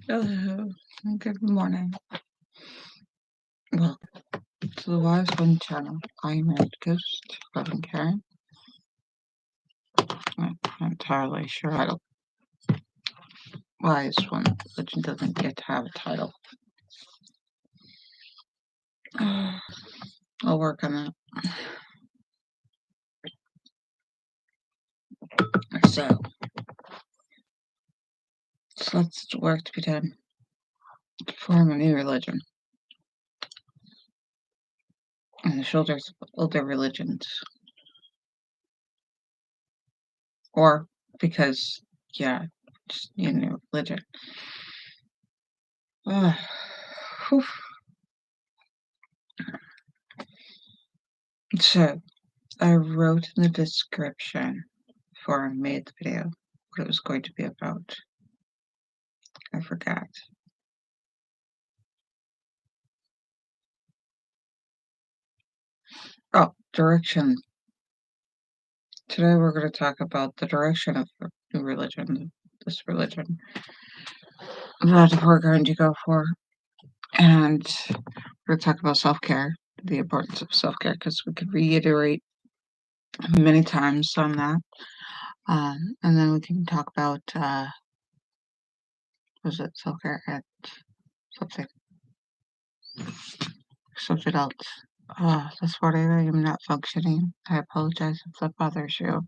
Hello, good morning. Welcome to the Wise One channel. I'm Married Ghost, Reverend Karen. I'm not entirely sure how to Wise One Religion doesn't get to have a title. I'll work on that. So lots of work to be done to form a new religion on the shoulders of older religions. Or because, just need a new religion. Whew. So I wrote in the description before I made the video what it was going to be about. I forgot. Oh, direction. Today we're going to talk about the direction of the new religion, this religion that we're going to go for. And we're going to talk about self-care, the importance of self-care, because we could reiterate many times on that. And then we can talk about, was it self-care at something else. This morning I am not functioning. I apologize if that bothers you.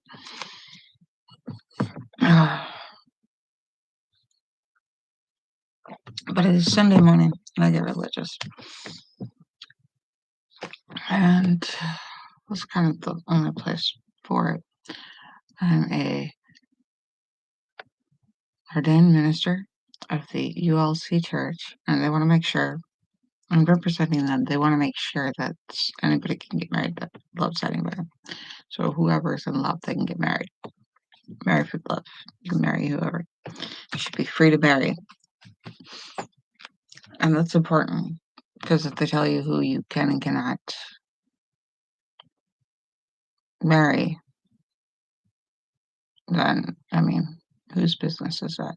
But it is Sunday morning and I get religious. And was kind of the only place for it. I'm a ordained minister of the ULC Church, and they want to make sure I'm representing them. They want to make sure that anybody can get married that loves anybody. So whoever's in love, they can get married. Marry for love. You can marry whoever. You should be free to marry. And that's important because if they tell you who you can and cannot marry, then, I mean, whose business is that?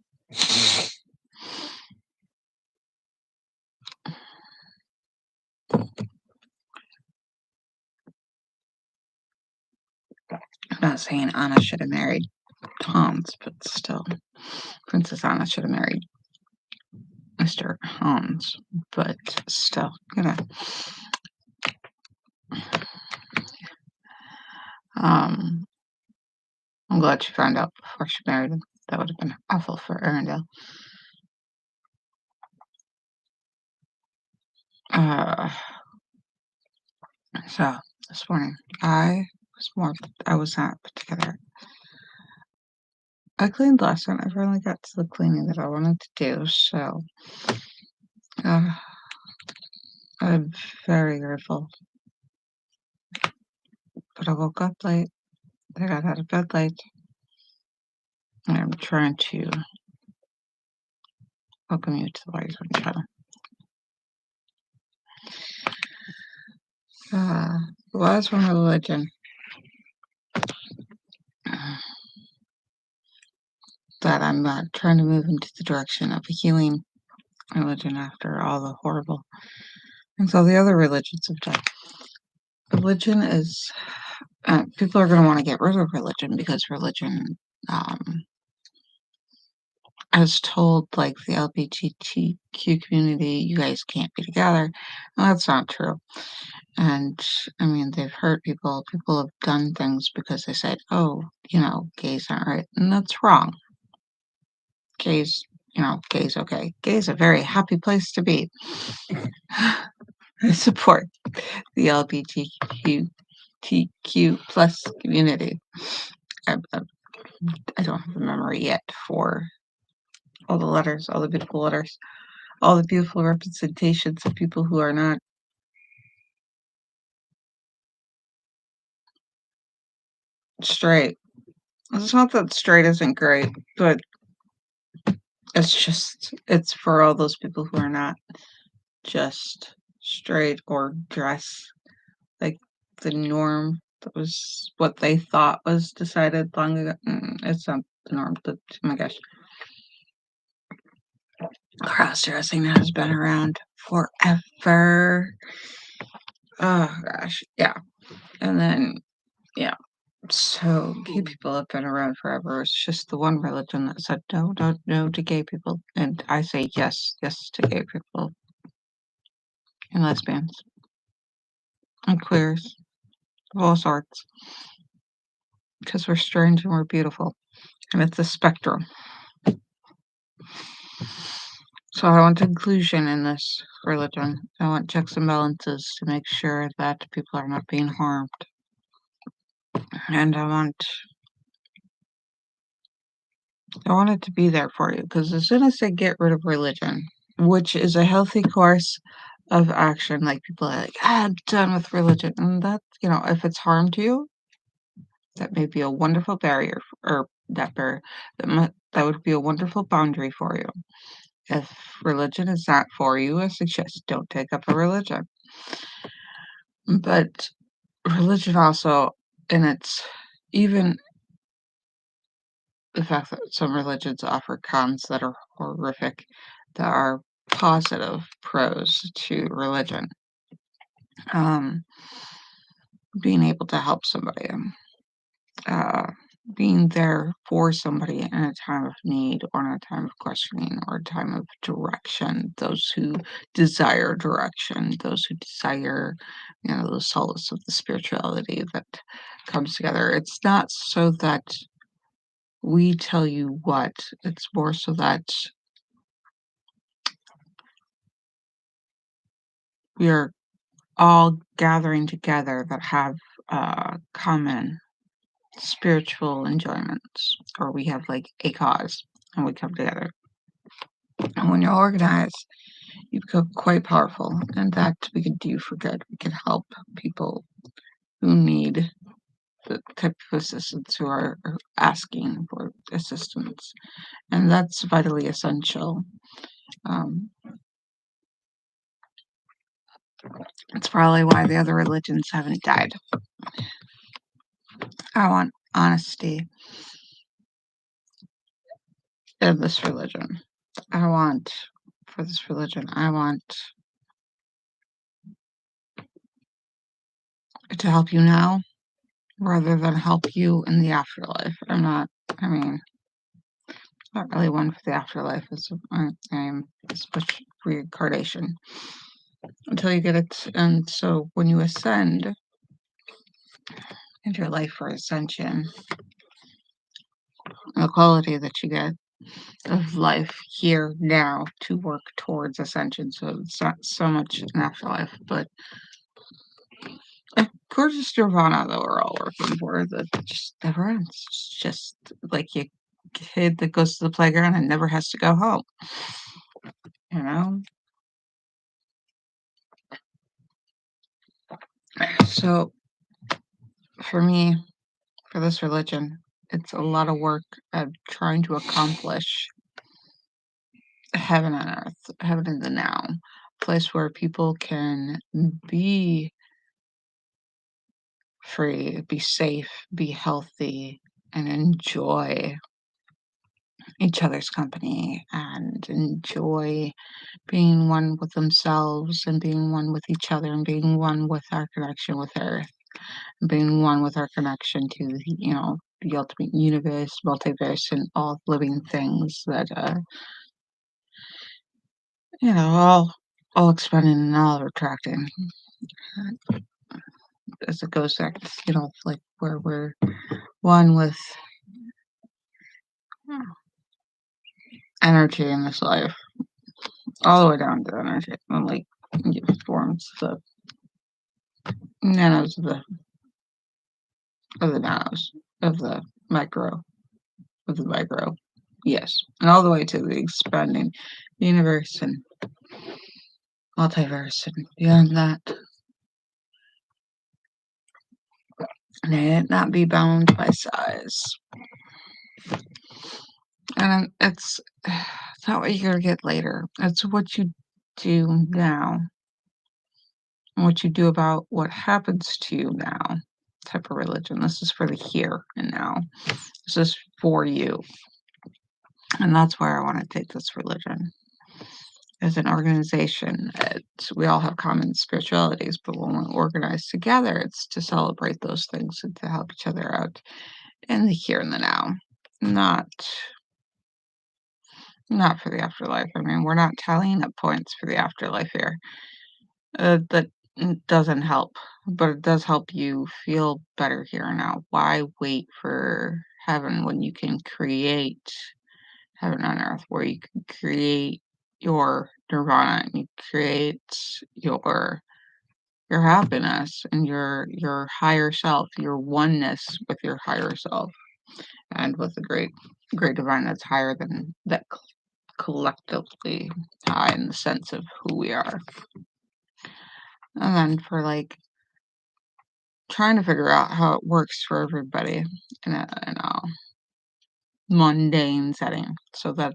I'm not saying Anna should have married Hans, but still, Princess Anna should have married Mr. Hans, but still, I'm glad she found out before she married him. That would have been awful for Arendelle. So this morning, I was not put together. I cleaned last night. I finally got to the cleaning that I wanted to do, so I'm very grateful. But I woke up late. I got out of bed late. I'm trying to welcome you to the Wise One channel. The Wise One religion that I'm trying to move into the direction of a healing religion after all the horrible things all the other religions have done. Religion is, people are going to want to get rid of religion because religion has told like the LGBTQ community, you guys can't be together. Well, that's not true. And I mean, they've hurt people. People have done things because they said, oh, gays aren't right. And that's wrong. Gays, gays, okay. Gays a very happy place to be. I support the LGBTQ plus community. I don't have a memory yet for all the letters, all the beautiful letters, all the beautiful representations of people who are not straight. It's not that straight isn't great, but it's for all those people who are not just straight or dress like the norm. That was what they thought was decided long ago. It's not the norm, but oh my gosh. Cross-dressing has been around forever. Oh gosh, yeah. And then, yeah. So gay people have been around forever. It's just the one religion that said no, no, no to gay people. And I say yes, yes to gay people and lesbians and queers of all sorts. Because we're strange and we're beautiful. And it's a spectrum. So I want inclusion in this religion. I want checks and balances to make sure that people are not being harmed. And I want it to be there for you, because as soon as they get rid of religion, which is a healthy course of action, like people are like, I'm done with religion. And that, if it's harmed you, that may be a wonderful barrier, or that barrier, that would be a wonderful boundary for you. If religion is not for you, I suggest don't take up a religion. But religion also, and it's even the fact that some religions offer cons that are horrific, that are positive pros to religion. Being able to help somebody, uh, being there for somebody in a time of need, or in a time of questioning, or a time of direction. Those who desire direction, those who desire, the solace of the spirituality that comes together. It's not so that we tell you what, it's more so that we are all gathering together that have common spiritual enjoyments, or we have like a cause and we come together. And when you're organized, you become quite powerful, and that we can do for good. We can help people who need the type of assistance, who are asking for assistance, and that's vitally essential. Um, it's probably why the other religions haven't died. I want honesty in this religion. For this religion, I want it to help you now rather than help you in the afterlife. Not really one for the afterlife. I'm such reincarnation until you get it. And so when you ascend into your life for ascension, the quality that you get of life here now to work towards ascension. So it's not so much an afterlife, but a gorgeous nirvana that we're all working for that just never ends. It's just like a kid that goes to the playground and never has to go home. You know? So for me, for this religion, it's a lot of work of trying to accomplish heaven on earth, heaven in the now, a place where people can be free, be safe, be healthy, and enjoy each other's company, and enjoy being one with themselves, and being one with each other, and being one with our connection with earth, and being one with our connection to the ultimate universe, multiverse, and all living things that all expanding and all retracting, as it goes back, like where we're one with energy in this life, all the way down to energy, and like forms the nanos of the nanos of the micro of the micro, yes, and all the way to the expanding universe and multiverse and beyond that. And it not be bound by size. And it's not what you're gonna get later. It's what you do now. And what you do about what happens to you now. Type of religion. This is for the here and now. This is for you. And that's where I want to take this religion. as an organization. We all have common spiritualities, but when we organize together, it's to celebrate those things and to help each other out in the here and the now, not not for the afterlife. I mean, we're not tallying up points for the afterlife here. That doesn't help, but it does help you feel better here and now. Why wait for heaven when you can create heaven on earth, where you can create your nirvana and you create your happiness and your higher self, your oneness with your higher self and with the great divine that's higher than that collectively high in the sense of who we are. And then for like trying to figure out how it works for everybody in a mundane setting so that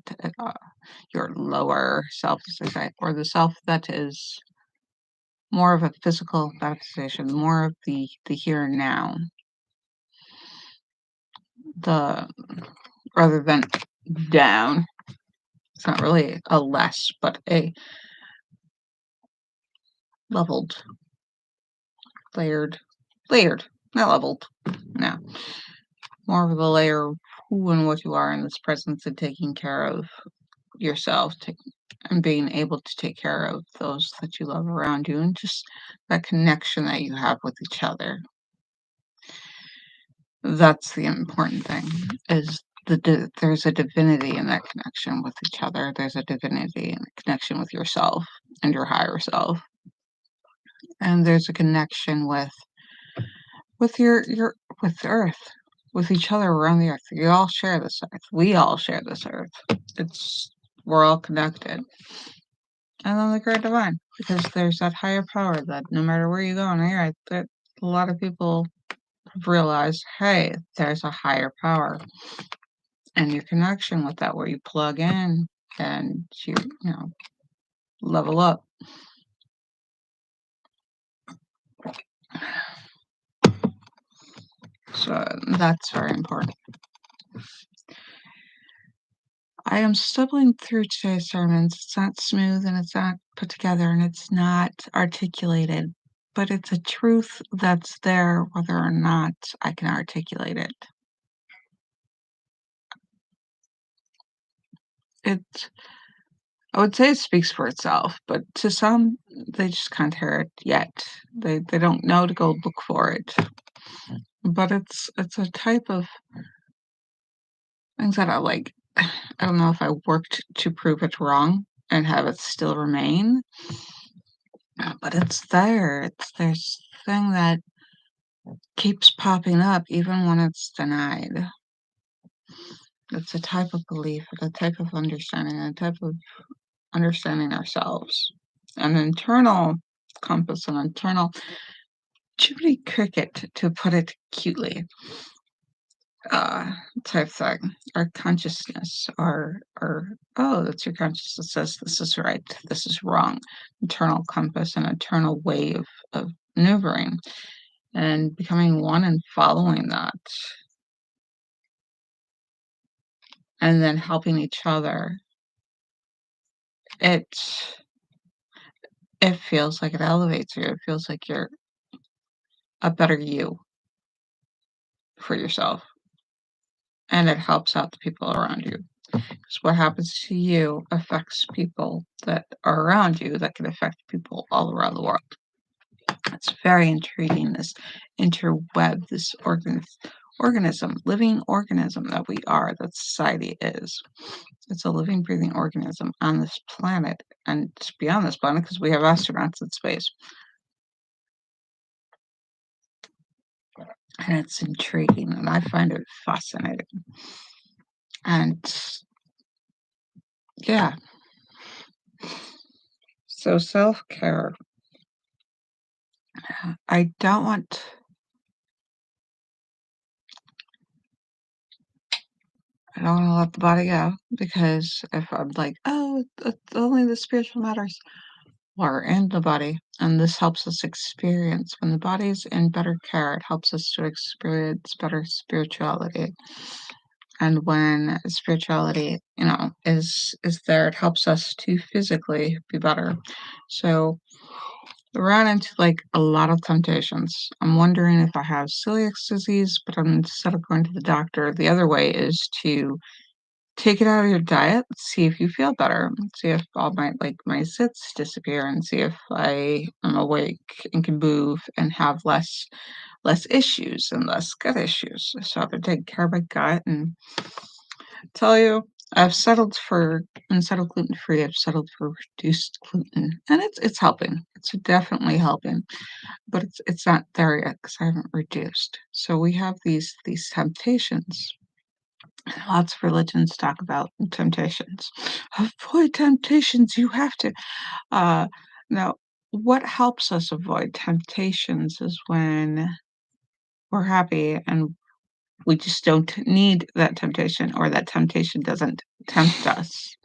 your lower self or the self that is more of a physical manifestation, more of the here and now, the rather than down. It's not really a less, but a leveled, layered, layered, not leveled. No, more of the layer of who and what you are in this presence and taking care of yourself, and being able to take care of those that you love around you, and just that connection that you have with each other. That's the important thing. Is there's a divinity in that connection with each other. There's a divinity in the connection with yourself and your higher self, and there's a connection with your with Earth, with each other around the Earth. You all share this Earth. We all share this Earth. It's we're all connected. And then the great divine, because there's that higher power that no matter where you go on earth, that a lot of people have realized, hey, there's a higher power, and your connection with that, where you plug in and you know level up. So that's very important. I am stumbling through today's sermons. It's not smooth and it's not put together and it's not articulated, but it's a truth that's there whether or not I can articulate it. It I would say it speaks for itself, but to some, they just can't hear it yet. They don't know to go look for it. But it's a type of things that I like. I don't know if I worked to prove it wrong and have it still remain, but it's there. It's this thing that keeps popping up even when it's denied. It's a type of belief, a type of understanding, a type of understanding ourselves. An internal compass, an internal Jiminy Cricket, to put it cutely, type thing. Our consciousness, our oh, that's your consciousness says this is right, this is wrong. Internal compass, an internal way of maneuvering and becoming one and following that, and then helping each other. It it feels like it elevates you. It feels like you're a better you for yourself, and it helps out the people around you. Because what happens to you affects people that are around you that can affect people all around the world. It's very intriguing, this interweb, this organism, living organism that we are, that society is. It's a living, breathing organism on this planet and beyond this planet because we have astronauts in space. And it's intriguing and I find it fascinating. And yeah, so self care. I don't want I don't wanna let the body go because if I'm like, "Oh, it's only the spiritual matters," we're in the body, and this helps us experience when the body's in better care, it helps us to experience better spirituality, And when spirituality, is there, it helps us to physically be better. So I ran into like a lot of temptations. I'm wondering if I have celiac disease, but instead of going to the doctor, the other way is to take it out of your diet, see if you feel better, see if all my zits disappear, and see if I am awake and can move and have less issues and less gut issues. So I've been taking care of my gut, and tell you, I've settled for, instead of gluten free, I've settled for reduced gluten, and it's helping. It's definitely helping, but it's not there yet because I haven't reduced. So we have these temptations. Lots of religions talk about temptations. Avoid temptations. You have to. Uh, Now, what helps us avoid temptations is when we're happy and we just don't need that temptation, or that temptation doesn't tempt us.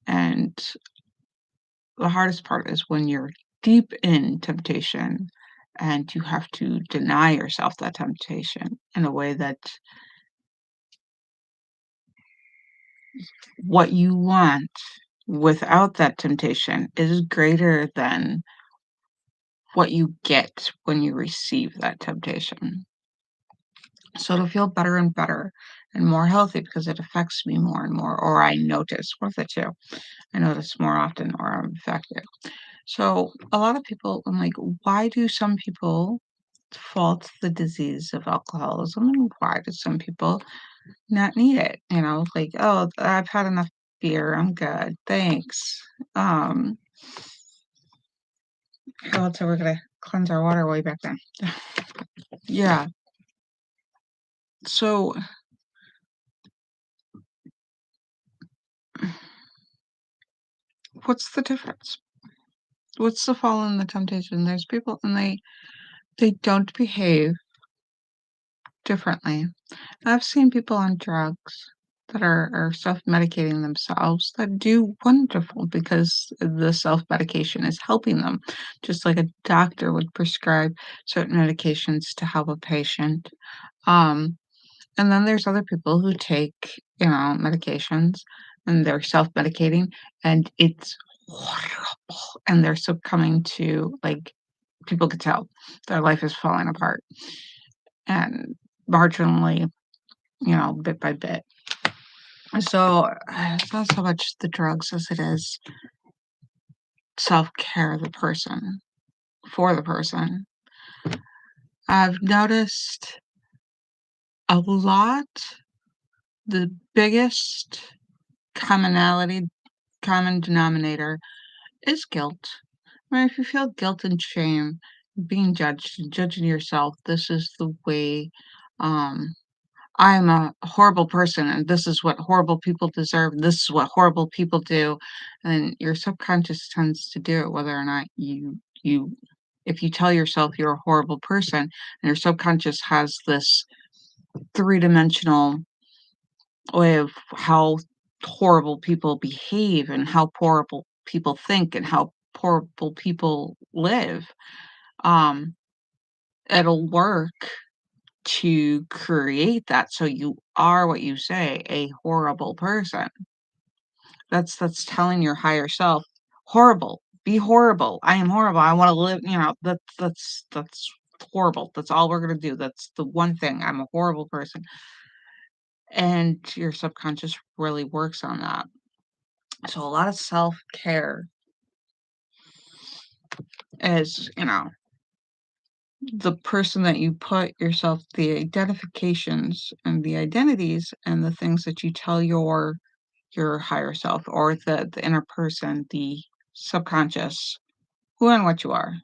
And the hardest part is when you're deep in temptation and you have to deny yourself that temptation in a way that what you want without that temptation is greater than what you get when you receive that temptation. So it'll feel better and better and more healthy because it affects me more and more, or I notice one of the two. I notice more often, or I'm affected. So a lot of people, I'm like, why do some people fault the disease of alcoholism, and why do some people not need it? Like, oh, I've had enough beer, I'm good, thanks. Um, how else are we gonna cleanse our water way back then? Yeah. So what's the difference? What's the fall in the temptation? There's people and they don't behave differently. I've seen people on drugs that are self-medicating themselves that do wonderful because the self-medication is helping them, just like a doctor would prescribe certain medications to help a patient. Um, and then there's other people who take, medications and they're self-medicating and it's horrible, and they're succumbing to, like, people could tell their life is falling apart, and marginally, bit by bit. So, it's not so much the drugs as it is self-care of the person, for the person. I've noticed a lot, the biggest commonality common denominator is guilt. I mean, if you feel guilt and shame, being judged, judging yourself, this is the way, um I'm a horrible person, and this is what horrible people deserve. This is what horrible people do, and your subconscious tends to do it, whether or not you if you tell yourself you're a horrible person, and your subconscious has this three-dimensional way of how horrible people behave and how horrible people think and how horrible people live, um, it'll work to create that so you are what you say, a horrible person. That's telling your higher self, "Horrible, be horrible, I am horrible, I wanna live," that's horrible, that's all we're gonna do, that's the one thing, I'm a horrible person, and your subconscious really works on that. So a lot of self-care is, the person that you put yourself, the identifications and the identities and the things that you tell your higher self, or the inner person, the subconscious, who and what you are.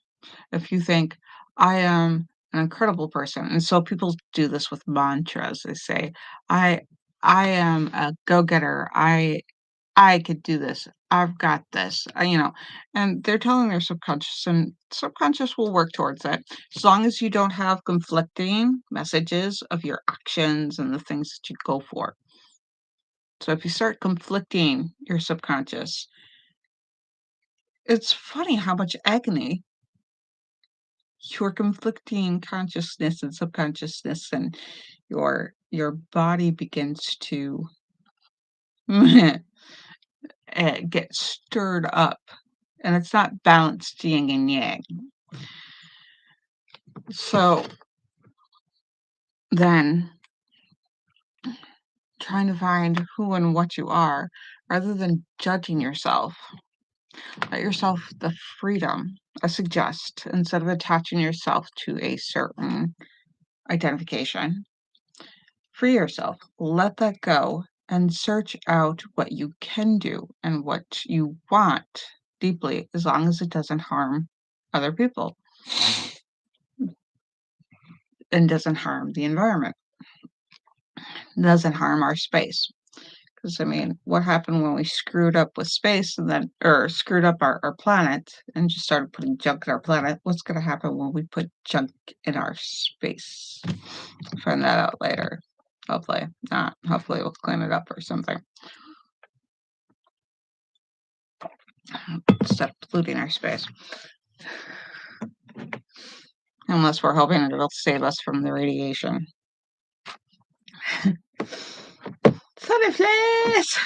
If you think, I am an incredible person, and so people do this with mantras. They say, I I am a go-getter. I could do this. I've got this. And they're telling their subconscious, and subconscious will work towards it. As long as you don't have conflicting messages of your actions and the things that you go for. So if you start conflicting your subconscious, it's funny how much agony your conflicting consciousness and subconsciousness, and your body begins to get stirred up, and it's not balanced yin and yang. So then trying to find who and what you are rather than judging yourself. Let yourself the freedom, I suggest, instead of attaching yourself to a certain identification. Free yourself, let that go, and search out what you can do and what you want deeply, as long as it doesn't harm other people and doesn't harm the environment, doesn't harm our space. Because, I mean, what happened when we screwed up with space and then, or screwed up our planet and just started putting junk in our planet? What's going to happen when we put junk in our space? Find that out later. Hopefully not. Hopefully we'll clean it up or something. Stop polluting our space. Unless we're hoping it'll save us from the radiation. Sunnyflares!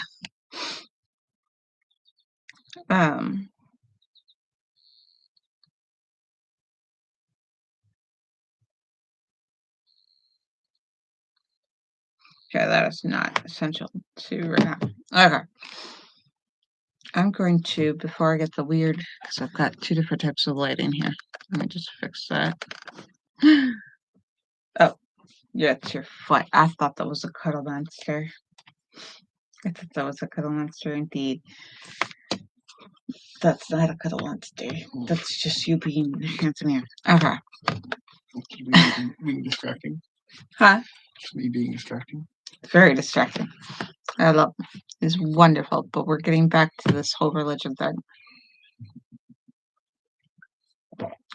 Um, okay, that is not essential to right now. Okay. I'm going to, before I get the weird, because I've got two different types of lighting here. Let me just fix that. Oh, yeah, it's your foot. I thought that was a cuddle monster. I thought that was a cuddle monster indeed. That's not a cuddle monster. That's just you being handsome here. Okay. Being distracting. Huh? Just me being distracting. Very distracting. I love it. It's wonderful, but we're getting back to this whole religion thing.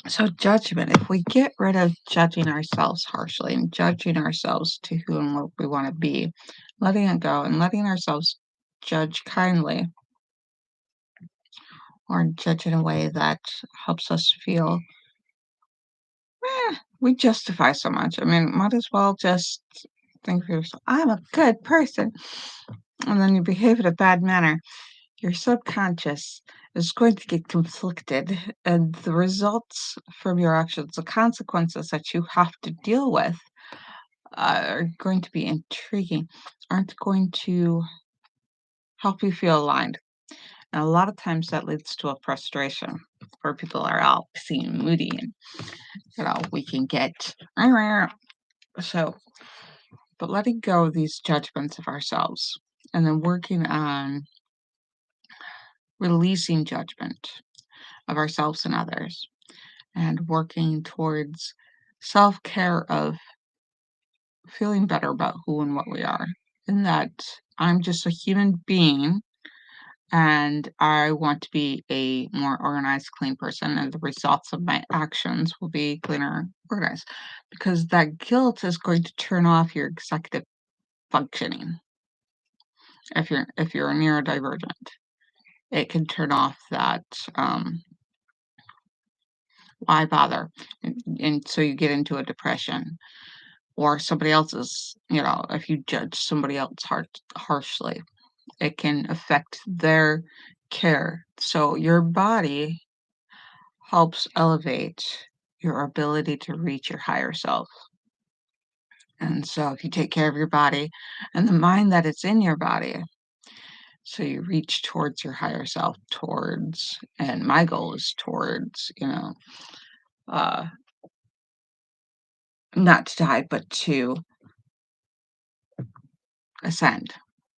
So judgment, if we get rid of judging ourselves harshly and judging ourselves to who and what we want to be, letting it go and letting ourselves judge kindly or judge in a way that helps us feel, we justify so much. I mean, might as well just think for yourself, I'm a good person. And then you behave in a bad manner. Your subconscious is going to get conflicted, and the results from your actions, the consequences that you have to deal with, are going to be intriguing, aren't going to help you feel aligned. And a lot of times that leads to a frustration where people are all pissy and moody, and we can get so. But letting go of these judgments of ourselves and then working on releasing judgment of ourselves and others, and working towards self-care of feeling better about who and what we are, and that I'm just a human being and I want to be a more organized, clean person, and the results of my actions will be cleaner, organized. Because that guilt is going to turn off your executive functioning. If you're a neurodivergent, it can turn off that why bother? And so you get into a depression, or somebody else's, if you judge somebody else harshly, it can affect their care. So your body helps elevate your ability to reach your higher self. And so if you take care of your body and the mind that is in your body, so you reach towards your higher self, and my goal is towards, uh, not to die, but to ascend.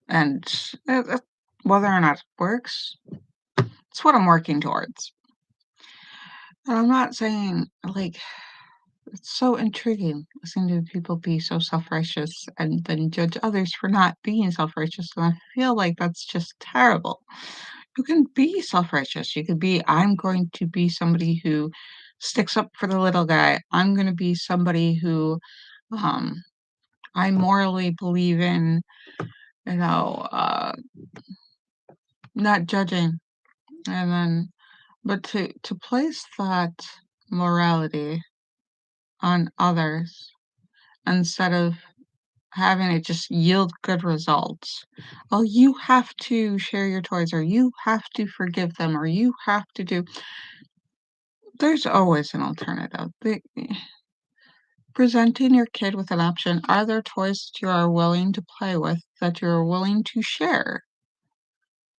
And whether or not it works, it's what I'm working towards. And I'm not saying, like, it's so intriguing listening to people be so self-righteous and then judge others for not being self-righteous, and I feel like that's just terrible. You can be self-righteous. You could be, I'm going to be somebody who sticks up for the little guy. I'm gonna be somebody who, um, I morally believe in, you know, uh, not judging. And then but to place that morality on others instead of having it just yield good results. Oh, you have to share your toys, or you have to forgive them, or you have to do. There's always an alternative. Presenting your kid with an option, are there toys that you are willing to play with, that you're willing to share?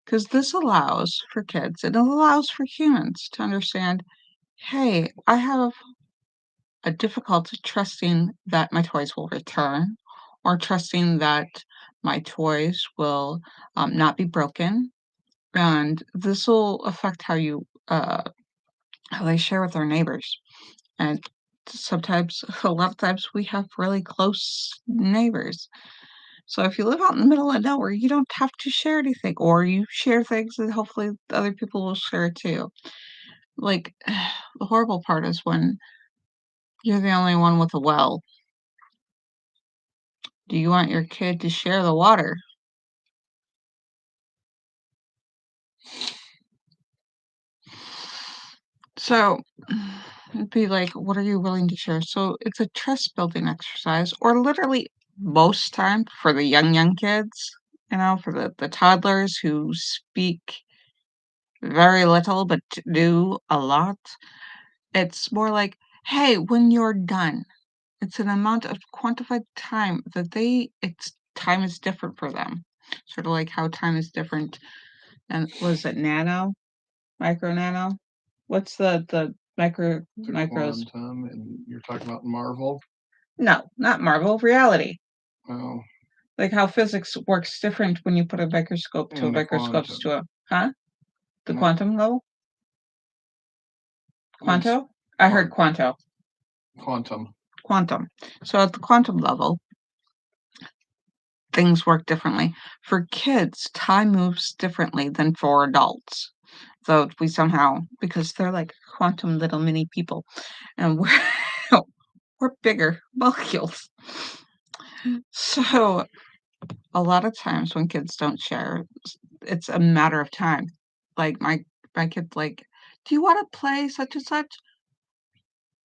Because this allows for kids, it allows for humans to understand, hey, I have a difficulty trusting that my toys will return, or trusting that my toys will not be broken. And this will affect how they share with their neighbors. And sometimes, a lot of times, we have really close neighbors. So if you live out in the middle of nowhere, you don't have to share anything, or you share things and hopefully other people will share it too. Like, the horrible part is when you're the only one with a well. Do you want your kid to share the water? So, it'd be like, what are you willing to share? So it's a trust building exercise, or literally most time for the young kids, for the toddlers who speak very little but do a lot. It's more like, hey, when you're done, it's an amount of quantified time that it's time is different for them. Sort of like how time is different. And was it nano, micro nano? What's the The micros? quantum, and you're talking about Marvel? No, not Marvel, reality. Oh, Like how physics works different when you put a microscope to a and the microscopes quantum. to a, huh? The No, quantum level? what's Quanto? I heard quanto. quantum? Quantum. So at the quantum level, things work differently. For kids, time moves differently than for adults. So we somehow, because they're like quantum little mini people, and we're bigger molecules. So a lot of times when kids don't share, it's a matter of time. Like my kid's like, "Do you want to play such and such?"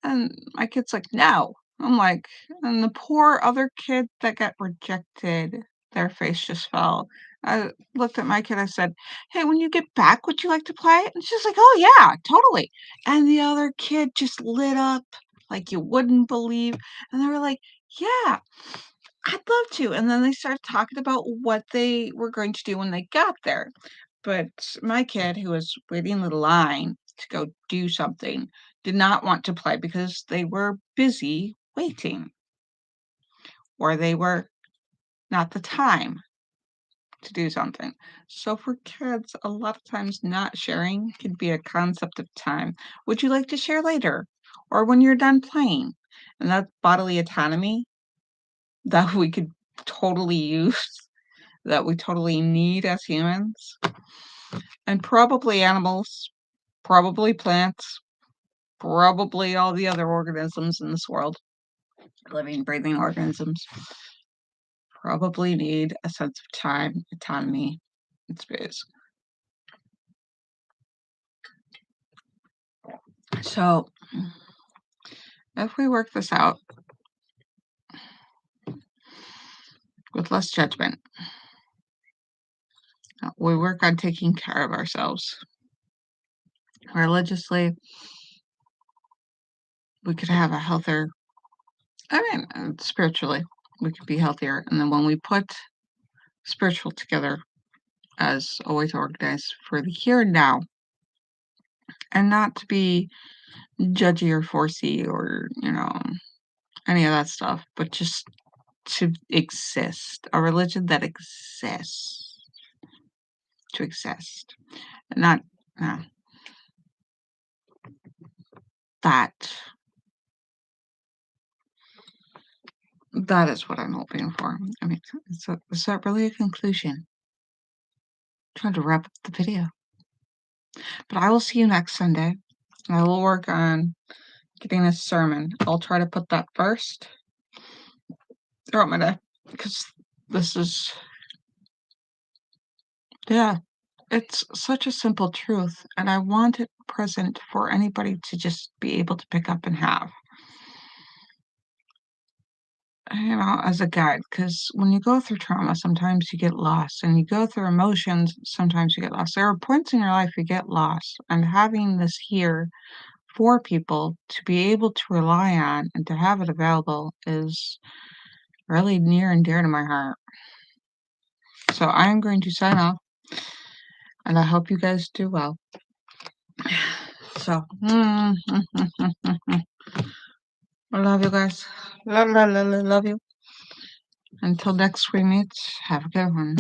And my kid's like, "No." I'm like, and the poor other kid that got rejected, their face just fell. I looked at my kid, I said, "Hey, when you get back, would you like to play?" And she's like, "Oh, yeah, totally." And the other kid just lit up like you wouldn't believe. And they were like, "Yeah, I'd love to." And then they started talking about what they were going to do when they got there. But my kid, who was waiting in the line to go do something, did not want to play because they were busy waiting, or they were not the time to do something. So for kids, a lot of times not sharing can be a concept of time. Would you like to share later? Or when you're done playing? And that's bodily autonomy that we could totally use, that we totally need as humans, and probably animals, probably plants, probably all the other organisms in this world, living, breathing organisms, probably need a sense of time, autonomy, and space. So, if we work this out with less judgment, we work on taking care of ourselves religiously, we could have a healthier, spiritually, we could be healthier. And then when we put spiritual together as a way to organize for the here and now, and not to be judgy or forcey or, any of that stuff, but just to exist, a religion that exists, to exist, and not uh, that. That is what I'm hoping for. I mean, is that really a conclusion? I'm trying to wrap up the video. But I will see you next Sunday. I will work on getting a sermon. I'll try to put that first throughout my day because this is, yeah, it's such a simple truth, and I want it present for anybody to just be able to pick up and have. as a guide, because when you go through trauma, sometimes you get lost, and you go through emotions, sometimes you get lost. There are points in your life you get lost, and having this here for people to be able to rely on and to have it available is really near and dear to my heart. So I am going to sign off, and I hope you guys do well. So, I love you guys. Love you. Until next we meet, have a good one.